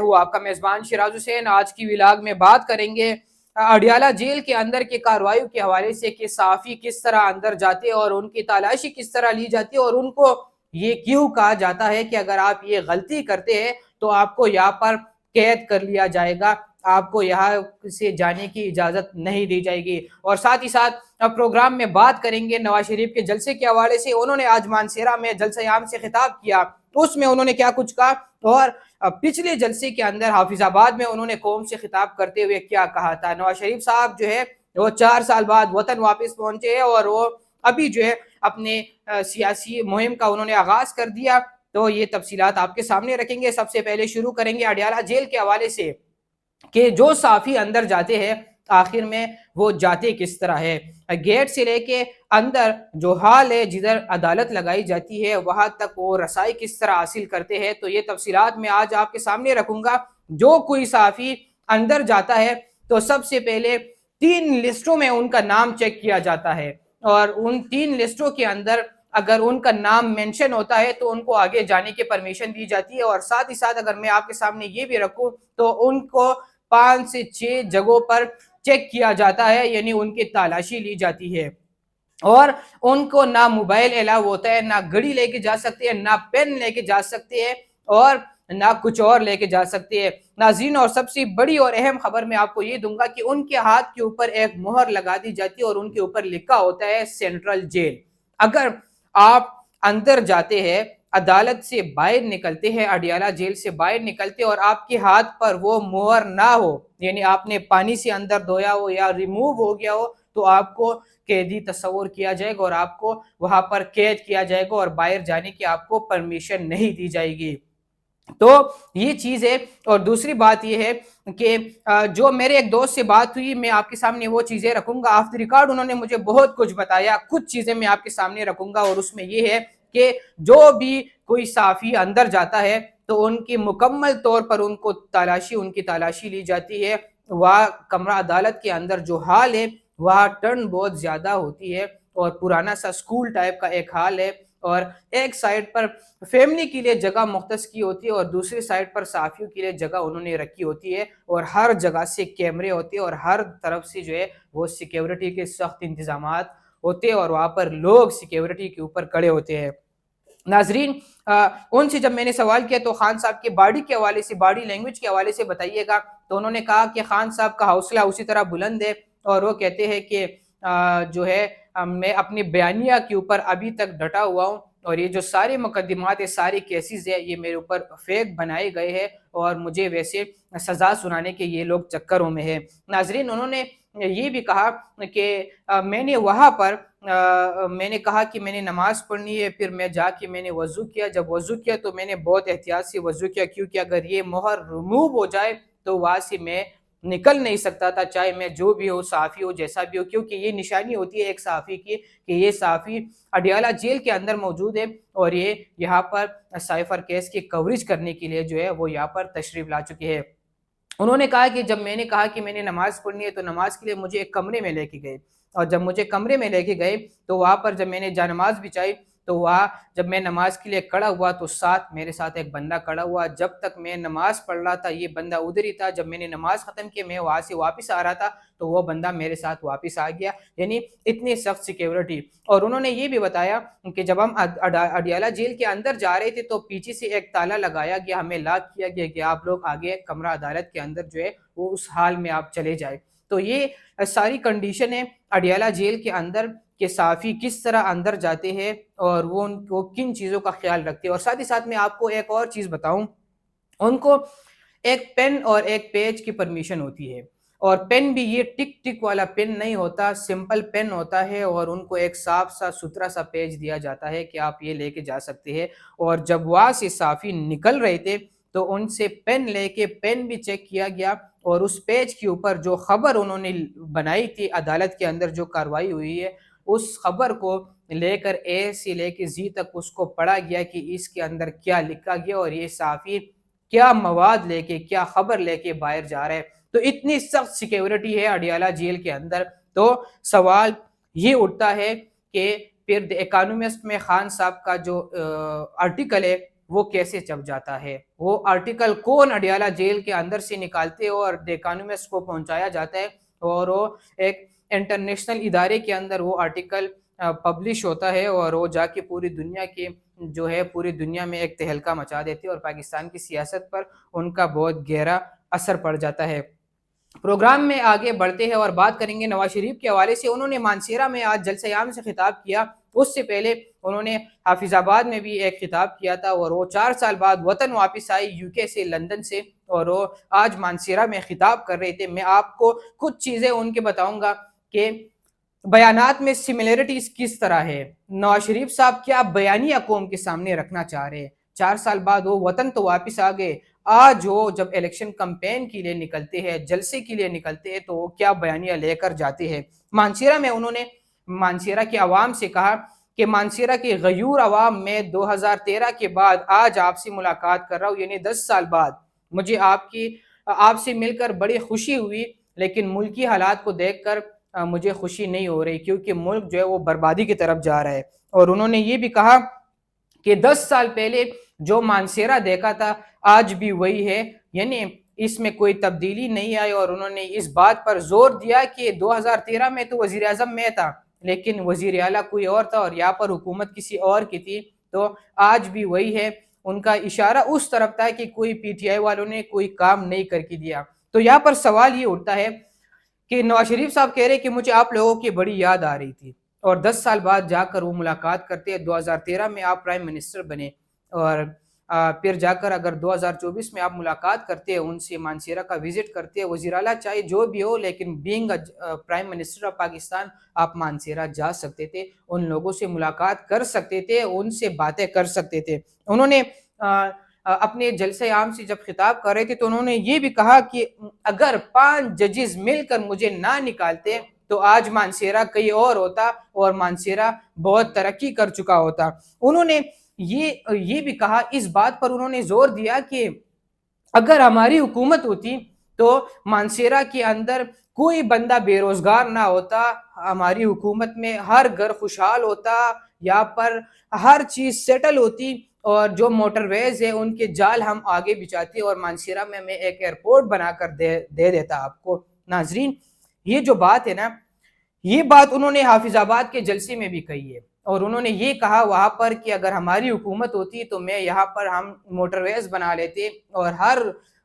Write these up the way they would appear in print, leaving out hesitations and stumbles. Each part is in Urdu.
وہ آپ کا میزبان شیراز حسین۔ آج کی ولاگ میں بات کریں گے اڈیالہ جیل کے اندر کی کارروائیوں کے حوالے سے کہ صحافی کس طرح اندر جاتے اور ان کی تلاشی کس طرح لی جاتی ہے، اور ان کو یہ کیوں کہا جاتا ہے کہ اگر آپ یہ غلطی کرتے ہیں تو آپ کو یہاں پر قید کر لیا جائے گا، آپ کو یہاں سے جانے کی اجازت نہیں دی جائے گی۔ اور ساتھ ہی ساتھ پروگرام میں بات کریں گے نواز شریف کے جلسے کے حوالے سے۔ انہوں نے آج مانسہرہ میں جلسہ عام سے خطاب کیا، اس میں انہوں نے کیا کچھ کہا، اور پچھلے جلسے کے اندر حافظ آباد میں انہوں نے قوم سے خطاب کرتے ہوئے کیا کہا تھا۔ نواز شریف صاحب جو ہے وہ 4 سال بعد وطن واپس پہنچے ہیں اور وہ ابھی جو ہے اپنے سیاسی مہم کا انہوں نے آغاز کر دیا، تو یہ تفصیلات آپ کے سامنے رکھیں گے۔ سب سے پہلے شروع کریں گے اڈیالہ جیل کے حوالے سے کہ جو صحافی اندر جاتے ہیں آخر میں وہ جاتے کس طرح ہے۔ گیٹ سے لے کے اندر جو حال ہے، جدھر عدالت لگائی جاتی ہے، وہاں تک وہ رسائی کس طرح حاصل کرتے ہیں، تو یہ تفصیلات میں آج آپ کے سامنے رکھوں گا۔ جو کوئی صحافی اندر جاتا ہے تو سب سے پہلے 3 لسٹوں میں ان کا نام چیک کیا جاتا ہے، اور ان 3 لسٹوں کے اندر اگر ان کا نام مینشن ہوتا ہے تو ان کو آگے جانے کی پرمیشن دی جاتی ہے۔ اور ساتھ ہی ساتھ اگر میں آپ کے سامنے یہ بھی رکھوں تو ان کو 5 سے 6 جگہوں پر چیک کیا جاتا ہے، یعنی ان کی تلاشی لی جاتی ہے، اور ان کو نہ موبائل الاؤ ہوتا ہے، نہ گھڑی لے کے جا سکتے ہیں، نہ پین لے کے جا سکتے ہیں، اور نہ کچھ اور لے کے جا سکتے ہیں۔ ناظرین، اور سب سے بڑی اور اہم خبر میں آپ کو یہ دوں گا کہ ان کے ہاتھ کے اوپر ایک مہر لگا دی جاتی ہے اور ان کے اوپر لکھا ہوتا ہے سینٹرل جیل۔ اگر آپ اندر جاتے ہیں، عدالت سے باہر نکلتے ہیں، اڈیالہ جیل سے باہر نکلتے اور آپ کے ہاتھ پر وہ مہر نہ ہو، یعنی آپ نے پانی سے اندر دھویا ہو یا ریموو ہو گیا ہو، تو آپ کو قیدی تصور کیا جائے گا اور آپ کو وہاں پر قید کیا جائے گا اور باہر جانے کی آپ کو پرمیشن نہیں دی جائے گی۔ تو یہ چیز ہے۔ اور دوسری بات یہ ہے کہ جو میرے ایک دوست سے بات ہوئی، میں آپ کے سامنے وہ چیزیں رکھوں گا۔ آف دی ریکارڈ انہوں نے مجھے بہت کچھ بتایا، کچھ چیزیں میں آپ کے سامنے رکھوں گا، اور اس میں یہ ہے کہ جو بھی کوئی صحافی اندر جاتا ہے تو ان کی مکمل طور پر ان کی تلاشی لی جاتی ہے۔ وہاں کمرہ عدالت کے اندر جو حال ہے، وہاں ٹرن بہت زیادہ ہوتی ہے اور پرانا سا سکول ٹائپ کا ایک حال ہے، اور ایک سائڈ پر فیملی کے لیے جگہ مختص کی ہوتی ہے اور دوسری سائڈ پر صحافیوں کے لیے جگہ انہوں نے رکھی ہوتی ہے، اور ہر جگہ سے کیمرے ہوتے ہیں اور ہر طرف سے جو ہے وہ سیکیورٹی کے سخت انتظامات ہوتے ہیں، اور وہاں پر لوگ سیکیورٹی کے اوپر کھڑے ہوتے ہیں۔ ناظرین، ان سے جب میں نے سوال کیا تو خان صاحب کے باڈی کے حوالے سے، باڈی لینگویج کے حوالے سے بتائیے گا، تو انہوں نے کہا کہ خان صاحب کا حوصلہ اسی طرح بلند ہے، اور وہ کہتے ہیں کہ جو ہے میں اپنی بیانیہ کے اوپر ابھی تک ڈٹا ہوا ہوں، اور یہ جو سارے مقدمات ہے، سارے کیسز ہے، یہ میرے اوپر فیک بنائے گئے ہیں اور مجھے ویسے سزا سنانے کے یہ لوگ چکروں میں ہیں۔ ناظرین، انہوں نے یہ بھی کہا کہ میں نے وہاں پر میں نے کہا کہ میں نے نماز پڑھنی ہے، پھر میں جا کے میں نے وضو کیا، جب وضو کیا تو میں نے بہت احتیاط سے وضو کیا، کیونکہ اگر یہ مہر ریموو ہو جائے تو وہاں سے میں نکل نہیں سکتا تھا، چاہے میں جو بھی ہو، صحافی ہو، جیسا بھی ہو، کیونکہ یہ نشانی ہوتی ہے ایک صحافی کی کہ یہ صحافی اڈیالہ جیل کے اندر موجود ہے اور یہ یہاں پر سائفر کیس کی کوریج کرنے کے لیے جو ہے وہ یہاں پر تشریف لا چکے ہیں۔ انہوں نے کہا کہ جب میں نے کہا کہ میں نے نماز پڑھنی ہے تو نماز کے لیے مجھے ایک کمرے میں لے کے گئے، اور جب مجھے کمرے میں لے کے گئے تو وہاں پر جب میں نے جانماز بچائی تو وہاں جب میں نماز کے لیے کھڑا ہوا تو میرے ساتھ ایک بندہ کھڑا ہوا۔ جب تک میں نماز پڑھ رہا تھا یہ بندہ ادھر ہی تھا، جب میں نے نماز ختم کی میں وہاں سے واپس آ رہا تھا تو وہ بندہ میرے ساتھ واپس آ گیا، یعنی اتنی سخت سیکیورٹی۔ اور انہوں نے یہ بھی بتایا کہ جب ہم اڈیالہ جیل کے اندر جا رہے تھے تو پیچھے سے ایک تالا لگایا گیا، ہمیں لاک کیا گیا کہ آپ لوگ آگے کمرہ عدالت کے اندر جو ہے وہ اس حال میں آپ چلے جائیں۔ تو یہ ساری کنڈیشن ہے اڈیالہ جیل کے اندر کہ صحافی کس طرح اندر جاتے ہیں اور وہ کن چیزوں کا خیال رکھتے ہیں۔ اور ساتھ ہی ساتھ میں آپ کو ایک اور چیز بتاؤں، ان کو ایک پین اور ایک پیج کی پرمیشن ہوتی ہے، اور پین بھی یہ ٹک ٹک والا پین نہیں ہوتا، سمپل پین ہوتا ہے، اور ان کو ایک صاف سا ستھرا سا پیج دیا جاتا ہے کہ آپ یہ لے کے جا سکتے ہیں۔ اور جب وہاں سے صحافی نکل رہے تھے تو ان سے پین لے کے پین بھی چیک کیا گیا، اور اس پیج کے اوپر جو خبر انہوں نے بنائی تھی عدالت کے اندر جو کارروائی ہوئی ہے، اس خبر کو لے کر اے سے لے کے زی تک اس کو پڑھا گیا کہ اس کے اندر کیا لکھا گیا اور یہ صحافی کیا مواد لے کے، کیا خبر لے کے باہر جا رہے ہیں۔ تو اتنی سخت سیکیورٹی ہے اڈیالہ جیل کے اندر۔ تو سوال یہ اٹھتا ہے کہ پھر دی اکانومسٹ میں خان صاحب کا جو آرٹیکل ہے وہ کیسے چپ جاتا ہے؟ وہ آرٹیکل کون اڈیالہ جیل کے اندر سے نکالتے اور دی اکانومسٹ کو پہنچایا جاتا ہے اور وہ ایک انٹرنیشنل ادارے کے اندر وہ آرٹیکل پبلش ہوتا ہے اور وہ جا کے پوری دنیا کے جو ہے پوری دنیا میں ایک تہلکہ مچا دیتے ہیں اور پاکستان کی سیاست پر ان کا بہت گہرا اثر پڑ جاتا ہے۔ پروگرام میں آگے بڑھتے ہیں اور بات کریں گے نواز شریف کے حوالے سے۔ انہوں نے مانسہرہ میں آج جلسہ عام سے خطاب کیا، اس سے پہلے انہوں نے حافظ آباد میں بھی ایک خطاب کیا تھا اور وہ 4 سال بعد وطن واپس آئی یو کے سے، لندن سے، اور وہ آج مانسہرہ میں خطاب کر رہے تھے۔ میں آپ کو کچھ چیزیں ان کے بتاؤں گا کہ بیانات میں سملیرٹیز کس طرح ہے، نواز شریف صاحب کیا بیانیہ قوم کے سامنے رکھنا چاہ رہے ہیں۔ 4 سال بعد وہ وطن تو واپس آ گئے، آج وہ جب الیکشن کمپین کے لیے نکلتے ہیں، جلسے کے لیے نکلتے ہیں، تو وہ کیا بیانیہ لے کر جاتے ہیں۔ مانسہرہ میں انہوں نے مانسہرہ کے عوام سے کہا کہ مانسہرہ کے غیور عوام میں 2013 کے بعد آج آپ سے ملاقات کر رہا ہوں، یعنی 10 سال بعد مجھے آپ سے مل کر بڑی خوشی ہوئی، لیکن ملکی حالات کو دیکھ کر مجھے خوشی نہیں ہو رہی، کیونکہ ملک جو ہے وہ بربادی کی طرف جا رہا ہے۔ اور انہوں نے یہ بھی کہا کہ 10 سال پہلے جو مانسہرہ دیکھا تھا آج بھی وہی ہے، یعنی اس میں کوئی تبدیلی نہیں آئی۔ اور انہوں نے اس بات پر زور دیا کہ 2013 میں تو وزیر اعظم میں تھا، لیکن وزیر اعلیٰ کوئی اور تھا اور یہاں پر حکومت کسی اور کی تھی، تو آج بھی وہی ہے۔ ان کا اشارہ اس طرف تھا کہ کوئی پی ٹی آئی والوں نے کوئی کام نہیں کر کے دیا۔ تو یہاں پر سوال یہ اٹھتا ہے کہ نواز شریف صاحب کہہ رہے کہ مجھے آپ لوگوں کی بڑی یاد آ رہی تھی، اور 10 سال بعد جا کر وہ ملاقات کرتے ہیں۔ 2013 میں آپ پرائم منسٹر بنے، اور پھر جا کر اگر 2024 میں آپ ملاقات کرتے ہیں ان سے، مانسہرہ کا وزٹ کرتے ہیں، وزیر اعلیٰ چاہے جو بھی ہو، لیکن being prime minister of Pakistan آپ مانسہرہ جا سکتے تھے، ان لوگوں سے ملاقات کر سکتے تھے، ان سے باتیں کر سکتے تھے۔ انہوں نے اپنے جلسہ عام سے جب خطاب کر رہے تھے تو انہوں نے یہ بھی کہا کہ اگر 5 ججز مل کر مجھے نہ نکالتے تو آج مانسہرہ کہیں اور ہوتا اور مانسہرہ بہت ترقی کر چکا ہوتا۔ انہوں نے یہ بھی کہا، اس بات پر انہوں نے زور دیا کہ اگر ہماری حکومت ہوتی تو مانسہرہ کے اندر کوئی بندہ بے روزگار نہ ہوتا، ہماری حکومت میں ہر گھر خوشحال ہوتا، یہاں پر ہر چیز سیٹل ہوتی، اور جو موٹر ویز ہے ان کے جال ہم آگے بچھاتے اور مانسہرہ میں ایک ایئرپورٹ بنا کر دے دیتا آپ کو۔ ناظرین، یہ جو بات ہے نا، یہ بات انہوں نے حافظ آباد کے جلسے میں بھی کہی ہے، اور انہوں نے یہ کہا وہاں پر کہ اگر ہماری حکومت ہوتی تو میں یہاں پر ہم موٹر ویز بنا لیتے اور ہر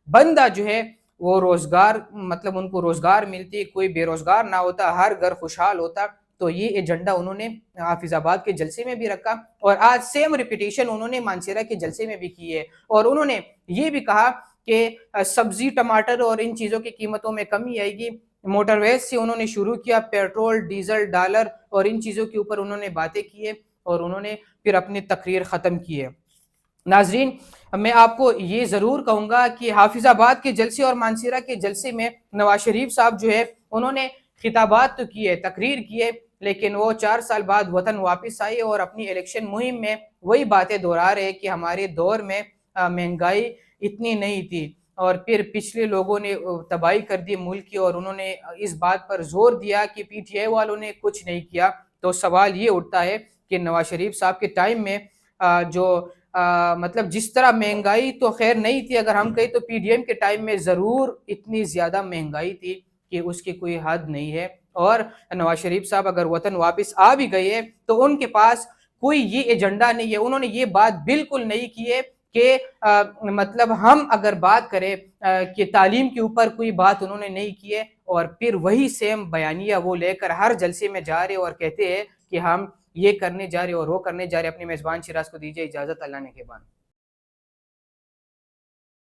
بندہ جو ہے وہ روزگار، مطلب ان کو روزگار ملتی، کوئی بے روزگار نہ ہوتا، ہر گھر خوشحال ہوتا۔ تو یہ ایجنڈا انہوں نے حافظ آباد کے جلسے میں بھی رکھا، اور آج سیم ریپیٹیشن انہوں نے مانسہرہ کے جلسے میں بھی کی ہے۔ اور انہوں نے یہ بھی کہا کہ سبزی، ٹماٹر اور ان چیزوں کی قیمتوں میں کمی آئے گی۔ موٹر ویز سے انہوں نے شروع کیا، پیٹرول، ڈیزل، ڈالر اور ان چیزوں کے اوپر انہوں نے باتیں کی ہے، اور انہوں نے پھر اپنی تقریر ختم کی ہے۔ ناظرین، میں آپ کو یہ ضرور کہوں گا کہ حافظ آباد کے جلسے اور مانسہرہ کے جلسے میں نواز شریف صاحب جو ہے انہوں نے خطابات تو کیے، تقریر کیے، لیکن وہ 4 سال بعد وطن واپس آئے اور اپنی الیکشن مہم میں وہی باتیں دہرا رہے کہ ہمارے دور میں مہنگائی اتنی نہیں تھی، اور پھر پچھلے لوگوں نے تباہی کر دی ملک کی، اور انہوں نے اس بات پر زور دیا کہ پی ٹی آئی والوں نے کچھ نہیں کیا۔ تو سوال یہ اٹھتا ہے کہ نواز شریف صاحب کے ٹائم میں جو مطلب جس طرح مہنگائی تو خیر نہیں تھی، اگر ہم کہیں تو پی ڈی ایم کے ٹائم میں ضرور اتنی زیادہ مہنگائی تھی کہ اس کی کوئی حد نہیں ہے۔ اور نواز شریف صاحب اگر وطن واپس آ بھی گئے تو ان کے پاس کوئی یہ ایجنڈا نہیں ہے، انہوں نے یہ بات بالکل نہیں کی ہے کہ مطلب ہم اگر بات کریں کہ تعلیم کے اوپر کوئی بات انہوں نے نہیں کی ہے، اور پھر وہی سیم بیانیہ وہ لے کر ہر جلسے میں جا رہے اور کہتے ہیں کہ ہم یہ کرنے جا رہے اور وہ کرنے جا رہے۔ اپنے میزبان شیراز کو دیجیے اجازت، اللہ نے کے بان۔